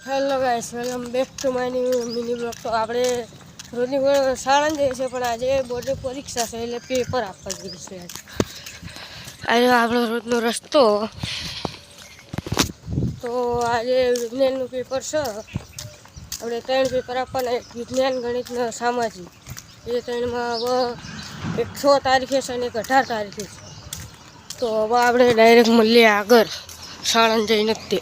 Hello guys, welcome back to my new mini blog. તો આપણે રોજની શાળા જઈએ છીએ, પણ આજે બોર્ડની પરીક્ષા છે એટલે પેપર આપવા જઈએ છીએ. આજે આપણો રોજનો રસ્તો. તો આજે વિજ્ઞાનનું પેપર છે. આપણે 3 પેપર આપવાના: એક વિજ્ઞાન, ગણિત ને સામાજિક. એ 3માં હવે એક 6 તારીખે છે અને એક 18 તારીખે છે. તો હવે આપણે ડાયરેક્ટ મળીએ આગળ શાળાને જઈને જ તે.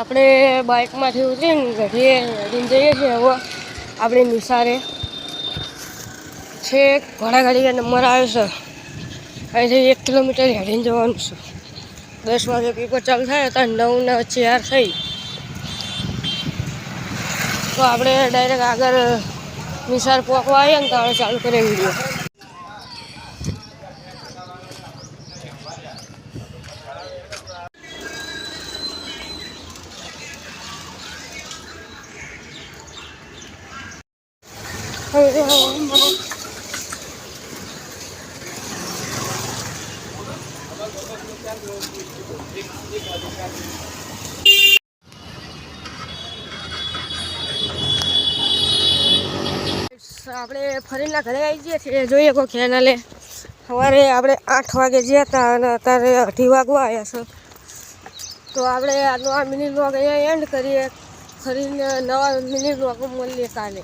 આપણે બાઇકમાંથી ઉતરીને હેડીને જઈએ છીએ. હવે આપણે નિશાળે છે. ઘોડાગાડી નંબર આવે છે. અહીંથી 1 કિલોમીટર હેડીને જવાનું છે. 10 વાગે પેપર ચાલુ થાય હતા, 9 ને 4 થઈ. તો આપણે ડાયરેક્ટ આગળ નિશાળ પહોંચવા આવીએ ને તો આપણે ચાલુ કરીએ વિડીયો. આપણે ફરીના ઘરે આવી જઈએ છીએ. જોઈએ કોઈ ખેનાલે સવારે આપણે 8 વાગે ગયા હતા અને અત્યારે 2:30 વાગવા આવ્યા છે. તો આપણે આજનો આ મિની બ્લોગ અહીંયા એન્ડ કરીએ. ફરીને નવા મિની બ્લોગ મળીએ કાલે.